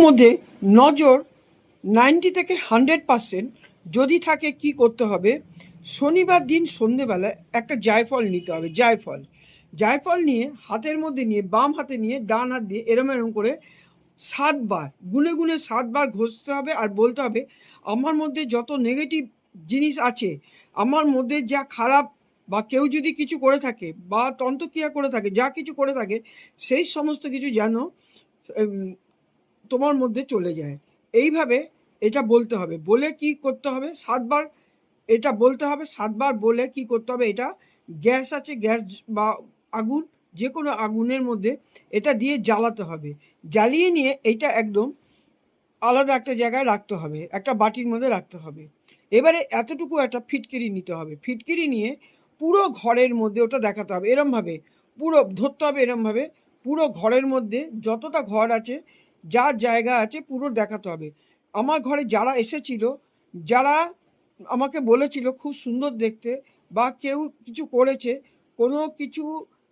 মধ্যে নজর 90 থেকে 100% যদি থাকে কি করতে হবে, শনিবার দিন সন্ধেবেলা একটা জায়ফল নিতে হবে। জায়ফল নিয়ে হাতের মধ্যে নিয়ে বাম হাতে নিয়ে ডান হাত দিয়ে এরম এরম করে 7 বার গুনে গুনে 7 বার ঘষতে হবে আর বলতে হবে, আমার মধ্যে যত নেগেটিভ জিনিস আছে, আমার মধ্যে যা খারাপ বা কেউ যদি কিছু করে থাকে বা তন্ত্রক্রিয়া করে থাকে, যা কিছু করে থাকে, সেই সমস্ত কিছু যেন তোমার মধ্যে চলে যায়। এইভাবে এটা বলতে হবে। বলে কি করতে হবে, 7 বার এটা বলতে হবে। 7 বার বলে কি করতে হবে, এটা গ্যাস আছে, গ্যাস বা আগুন, যে কোনো আগুনের মধ্যে এটা দিয়ে জ্বালাতে হবে। জ্বালিয়ে নিয়ে এইটা একদম আলাদা একটা জায়গায় রাখতে হবে, একটা বাটির মধ্যে রাখতে হবে। এবারে এতটুকু একটা ফিটকিরি নিতে হবে। ফিটকিরি নিয়ে পুরো ঘরের মধ্যে ওটা দেখাতে হবে এরমভাবে, পুরো ধরতে হবে এরমভাবে, পুরো ঘরের মধ্যে যতটা ঘর আছে, যা জায়গা আছে পুরো দেখাতে হবে। আমার ঘরে যারা এসেছিল, যারা আমাকে বলেছিল খুব সুন্দর দেখতে, বা কেউ কিছু করেছে, কোনো কিছু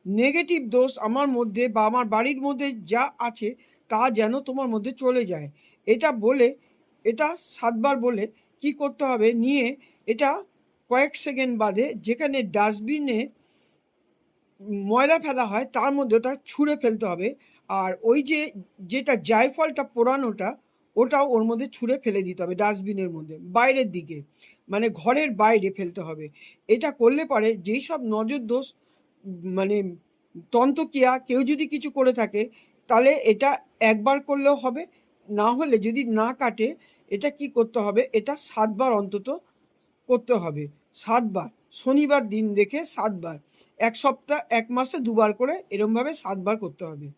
নেগেটিভ দোষ আমার মধ্যে বা আমার বাড়ির মধ্যে যা আছে তা যেন তোমার মধ্যে চলে যায়, এটা বলে, এটা 7 বার বলে কি করতে হবে, নিয়ে এটা কয়েক সেকেন্ড বাদে যেখানে ডাস্টবিনে ময়লা ফেলা হয় তার মধ্যে ওটা ছুঁড়ে ফেলতে হবে। আর ওই যে যেটা জায়ফলটা পোড়ানোটা, ওটাও ওর মধ্যে ছুঁড়ে ফেলে দিতে হবে ডাস্টবিনের মধ্যে, বাইরের দিকে, মানে ঘরের বাইরে ফেলতে হবে। এটা করলে পরে যেই সব নজর দোষ, মানে তন্ত্রক্রিয়া কেউ যদি কিছু করে থাকে, তাহলে এটা একবার করলেও হবে। না হলে যদি না কাটে, এটা কি করতে হবে, এটা 7 বার অন্তত করতে হবে। 7 বার, শনিবার দিন দেখে 7 বার, 1 সপ্তাহ 1 মাসে 2 বার করে এরমভাবে 7 বার করতে হবে।